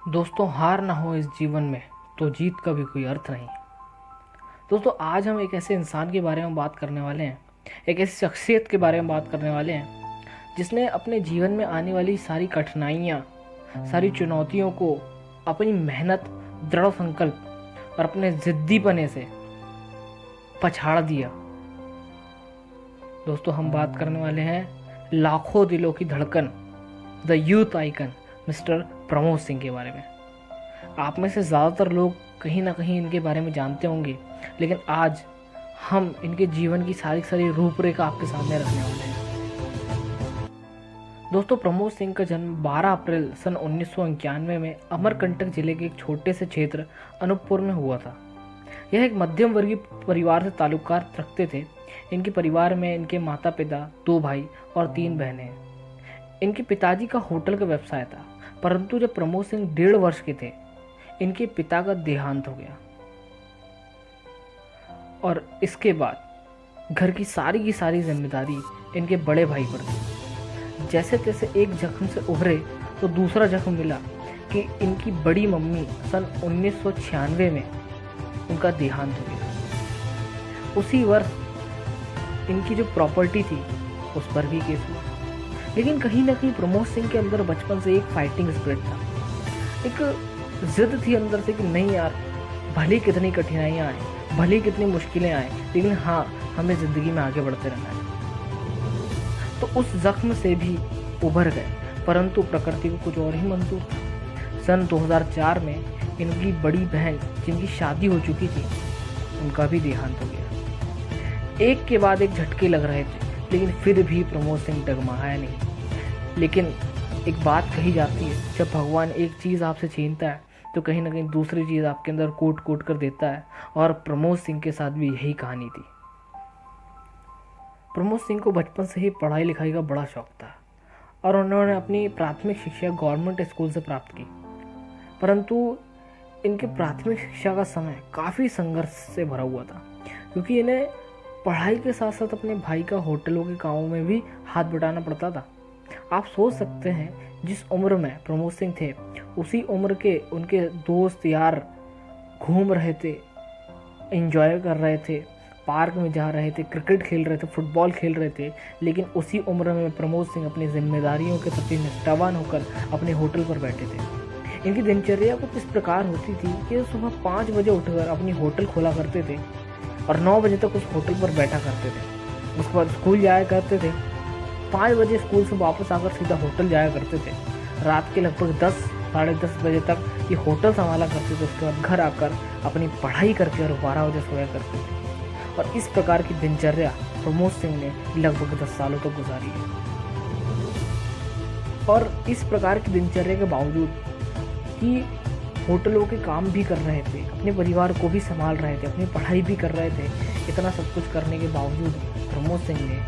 दोस्तों, हार ना हो इस जीवन में तो जीत का भी कोई अर्थ नहीं। दोस्तों, आज हम एक ऐसे इंसान के बारे में बात करने वाले हैं, एक ऐसी शख्सियत के बारे में बात करने वाले हैं जिसने अपने जीवन में आने वाली सारी कठिनाइयाँ, सारी चुनौतियों को अपनी मेहनत, दृढ़ संकल्प और अपने जिद्दीपने से पछाड़ दिया। दोस्तों, हम बात करने वाले हैं लाखों दिलों की धड़कन, the youth icon mister Pramod Singh के बारे में। आप में से ज़्यादातर लोग कहीं ना कहीं इनके बारे में जानते होंगे, लेकिन आज हम इनके जीवन की सारी रूपरेखा आपके सामने रखने वाले हैं। दोस्तों, प्रमोद सिंह का जन्म 12 अप्रैल सन 1991 में अमरकंटक जिले के एक छोटे से क्षेत्र अनूपपुर में हुआ था। यह एक मध्यम वर्गीय परिवार से ताल्लुकात रखते थे। इनके परिवार में इनके माता पिता, 2 भाई और 3 बहनें हैं। इनके पिताजी का होटल का व्यवसाय था, परंतु जब प्रमोद सिंह 1.5 वर्ष के थे, इनके पिता का देहांत हो गया और इसके बाद घर की सारी जिम्मेदारी इनके बड़े भाई पर थी। जैसे तैसे एक जख्म से उभरे तो दूसरा जख्म मिला कि इनकी बड़ी मम्मी सन 1996 में उनका देहांत हो गया। उसी वर्ष इनकी जो प्रॉपर्टी थी उस पर भी केस हुआ। लेकिन कहीं ना कहीं प्रमोद सिंह के अंदर बचपन से एक फाइटिंग स्पिरिट था, एक जिद थी अंदर से कि नहीं यार, भले कितनी कठिनाइयाँ आए, भले कितनी मुश्किलें आए, लेकिन हाँ, हमें ज़िंदगी में आगे बढ़ते रहना है। तो उस जख्म से भी उभर गए, परंतु प्रकृति को कुछ और ही मंजूर था। सन 2004 में इनकी बड़ी बहन, जिनकी शादी हो चुकी थी, उनका भी देहांत हो गया। एक के बाद एक झटके लग रहे थे, लेकिन फिर भी प्रमोद सिंह डगमगाया नहीं। लेकिन एक बात कही जाती है, जब भगवान एक चीज़ आपसे छीनता है तो कहीं ना कहीं दूसरी चीज़ आपके अंदर कोट कर देता है, और प्रमोद सिंह के साथ भी यही कहानी थी। प्रमोद सिंह को बचपन से ही पढ़ाई लिखाई का बड़ा शौक था और उन्होंने अपनी प्राथमिक शिक्षा गवर्नमेंट स्कूल से प्राप्त की। परंतु इनके प्राथमिक शिक्षा का समय काफ़ी संघर्ष से भरा हुआ था, क्योंकि इन्हें पढ़ाई के साथ साथ अपने भाई का होटलों के कामों में भी हाथ बटाना पड़ता था। आप सोच सकते हैं, जिस उम्र में प्रमोद सिंह थे, उसी उम्र के उनके दोस्त यार घूम रहे थे, एंजॉय कर रहे थे, पार्क में जा रहे थे, क्रिकेट खेल रहे थे, फुटबॉल खेल रहे थे, लेकिन उसी उम्र में प्रमोद सिंह अपनी जिम्मेदारियों के प्रति निष्ठावान होकर अपने होटल पर बैठे थे। इनकी दिनचर्या कुछ इस प्रकार होती थी कि सुबह 5 बजे उठकर अपनी होटल खोला करते थे और 9 बजे तक उस होटल पर बैठा करते थे। उसके बाद स्कूल जाया करते थे, 5 बजे स्कूल से वापस आकर सीधा होटल जाया करते थे। रात के लगभग 10 साढ़े 10 बजे तक ये होटल संभाला करते थे। उसके बाद घर आकर अपनी पढ़ाई करके और 12 बजे सोया करते थे। और इस प्रकार की दिनचर्या प्रमोद सिंह ने लगभग 10 सालों तक गुजारी है। और इस प्रकार की दिनचर्या के बावजूद कि होटलों के काम भी कर रहे थे, अपने परिवार को भी संभाल रहे थे, अपनी पढ़ाई भी कर रहे थे, इतना सब कुछ करने के बावजूद प्रमोद सिंह ने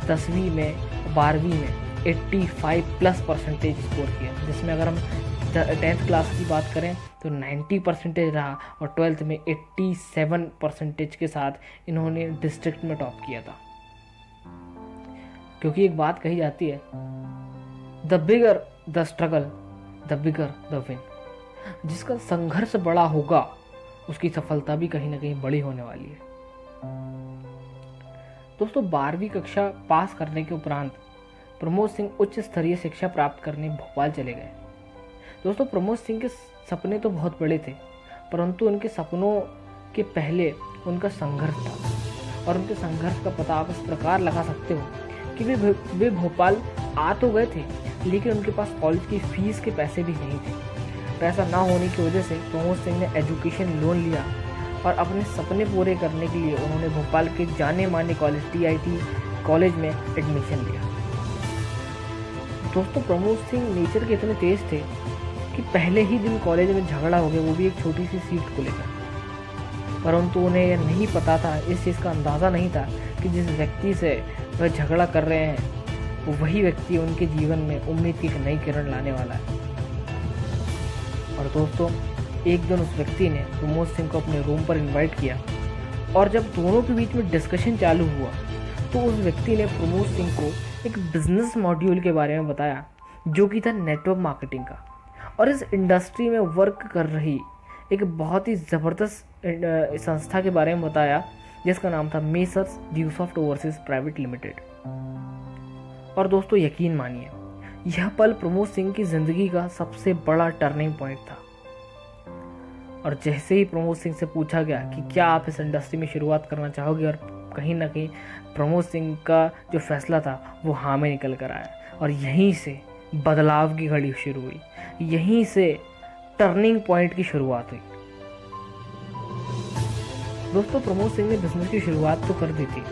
10वीं में 12वीं में 85+ % स्कोर किया, जिसमें अगर हम 10th क्लास की बात करें तो 90% रहा, और 12th में 87% के साथ इन्होंने डिस्ट्रिक्ट में टॉप किया था। क्योंकि एक बात कही जाती है, the bigger the struggle the bigger the win. जिसका संघर्ष बड़ा होगा उसकी सफलता भी कहीं ना कहीं बड़ी होने वाली है। दोस्तों, 12वीं कक्षा पास करने के उपरांत प्रमोद सिंह उच्च स्तरीय शिक्षा प्राप्त करने भोपाल चले गए। दोस्तों, प्रमोद सिंह के सपने तो बहुत बड़े थे, परंतु उनके सपनों के पहले उनका संघर्ष था। और उनके संघर्ष का पता आप इस प्रकार लगा सकते हो कि वे भोपाल आ तो गए थे, लेकिन उनके पास कॉलेज की फीस के पैसे भी नहीं थे। पैसा ना होने की वजह से प्रमोद सिंह ने एजुकेशन लोन लिया और अपने सपने पूरे करने के लिए उन्होंने भोपाल के जाने माने कॉलेज TIT कॉलेज में एडमिशन लिया। दोस्तों, प्रमोद सिंह नेचर के इतने तेज थे कि पहले ही दिन कॉलेज में झगड़ा हो गया, वो भी एक छोटी सी सीट को लेकर। परंतु उन्हें यह नहीं पता था, इस चीज़ का अंदाज़ा नहीं था कि जिस व्यक्ति से वह झगड़ा कर रहे हैं, वो वही व्यक्ति उनके जीवन में उम्मीद की एक नई किरण लाने वाला है। और दोस्तों, एक दिन उस व्यक्ति ने प्रमोद सिंह को अपने रूम पर इनवाइट किया, और जब दोनों के बीच में डिस्कशन चालू हुआ तो उस व्यक्ति ने प्रमोद सिंह को एक बिजनेस मॉड्यूल के बारे में बताया, जो कि था नेटवर्क मार्केटिंग का। और इस इंडस्ट्री में वर्क कर रही एक बहुत ही ज़बरदस्त संस्था के बारे में बताया जिसका नाम था मेसर्स ड्यूसॉफ्ट ओवरसीज प्राइवेट लिमिटेड। और दोस्तों यकीन मानिए, यह पल प्रमोद सिंह की ज़िंदगी का सबसे बड़ा टर्निंग पॉइंट था। और जैसे ही प्रमोद सिंह से पूछा गया कि क्या आप इस इंडस्ट्री में शुरुआत करना चाहोगे, और कहीं ना कहीं प्रमोद सिंह का जो फैसला था वो हाँ में निकल कर आया। और यहीं से बदलाव की घड़ी शुरू हुई, यहीं से टर्निंग पॉइंट की शुरुआत हुई। दोस्तों प्रमोद सिंह ने बिजनेस की शुरुआत तो कर दी थी,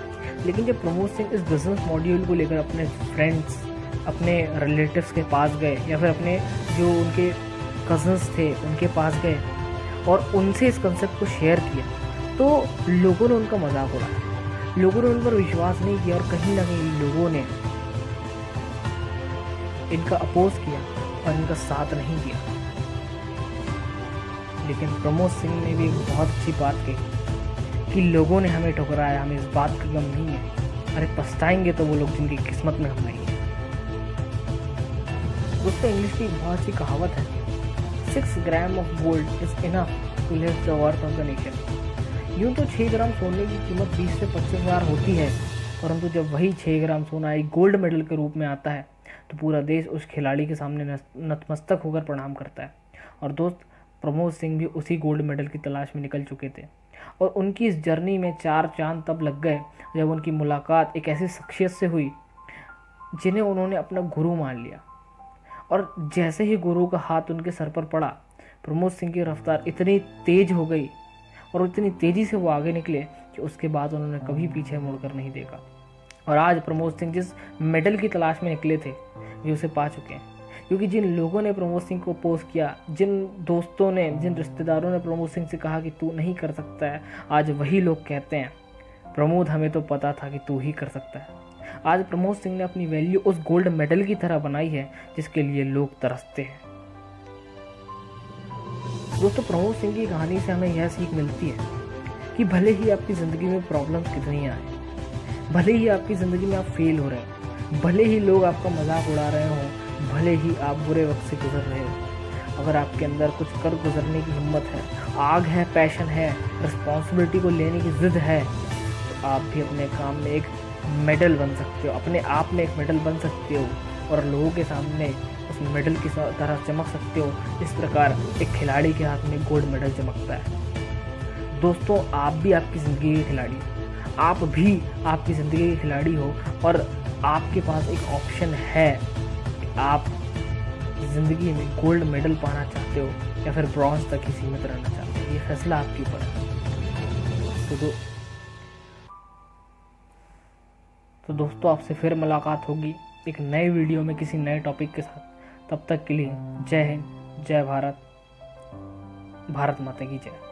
लेकिन जब प्रमोद सिंह इस बिजनेस मॉड्यूल को लेकर अपने फ्रेंड्स, अपने रिलेटिव्स के पास गए या फिर अपने जो उनके कजन्स थे उनके पास गए और उनसे इस कंसेप्ट को शेयर किया, तो लोगों ने उनका मजाक उड़ाया, लोगों ने उन पर विश्वास नहीं किया और कहीं ना कहीं लोगों ने इनका अपोज किया और इनका साथ नहीं दिया। लेकिन प्रमोद सिंह ने भी एक बहुत अच्छी बात कही कि लोगों ने हमें ठुकराया, हमें इस बात का गम नहीं है, अरे पछताएंगे तो वो लोग जिनकी किस्मत में हम नहीं है। दोस्तों इंग्लिश की बहुत अच्छी कहावत है, 6 gram of gold is enough to lift the worth of the nation. यूँ तो 6 ग्राम सोने की कीमत 20 से 25 हज़ार होती है, परंतु जब वही 6 ग्राम सोना एक गोल्ड मेडल के रूप में आता है तो पूरा देश उस खिलाड़ी के सामने नतमस्तक होकर प्रणाम करता है। और दोस्त प्रमोद सिंह भी उसी गोल्ड मेडल की तलाश में निकल चुके थे और उनकी इस जर्नी में 4 चांद तब लग गए जब उनकी मुलाकात एक ऐसी शख्सियत से हुई जिन्हें उन्होंने अपना गुरु मान लिया। और जैसे ही गुरु का हाथ उनके सर पर पड़ा, प्रमोद सिंह की रफ्तार इतनी तेज हो गई और इतनी तेज़ी से वो आगे निकले कि उसके बाद उन्होंने कभी पीछे मुड़कर नहीं देखा। और आज प्रमोद सिंह जिस मेडल की तलाश में निकले थे वे उसे पा चुके हैं, क्योंकि जिन लोगों ने प्रमोद सिंह को अपोज किया, जिन दोस्तों ने, जिन रिश्तेदारों ने प्रमोद सिंह से कहा कि तू नहीं कर सकता है, आज वही लोग कहते हैं प्रमोद हमें तो पता था कि तू ही कर सकता है। आज प्रमोद सिंह ने अपनी वैल्यू उस गोल्ड मेडल की तरह बनाई है जिसके लिए लोग तरसते हैं। दोस्तों प्रमोद सिंह की कहानी से हमें यह सीख मिलती है कि भले ही आपकी ज़िंदगी में प्रॉब्लम्स कितनी आए, भले ही आपकी ज़िंदगी में आप फेल हो रहे हैं, भले ही लोग आपका मजाक उड़ा रहे हों, भले ही आप बुरे वक्त से गुजर रहे हो, अगर आपके अंदर कुछ कर गुजरने की हिम्मत है, आग है, पैशन है, रिस्पॉन्सिबिलिटी को लेने की जिद है, तो आप भी अपने काम में एक मेडल बन सकते हो, अपने आप में एक मेडल बन सकते हो और लोगों के सामने उस मेडल की तरह चमक सकते हो जिस प्रकार एक खिलाड़ी के हाथ में गोल्ड मेडल चमकता है। दोस्तों आप भी आपकी ज़िंदगी के खिलाड़ी हो, आप भी आपकी ज़िंदगी के खिलाड़ी हो और आपके पास एक ऑप्शन है कि आप ज़िंदगी में गोल्ड मेडल पाना चाहते हो या फिर ब्रॉन्ज तक ही सीमित रहना चाहते हो, ये फैसला आपके ऊपर है। तो दोस्तों आपसे फिर मुलाकात होगी एक नए वीडियो में किसी नए टॉपिक के साथ। तब तक के लिए जय हिंद, जय भारत, भारत माता की जय।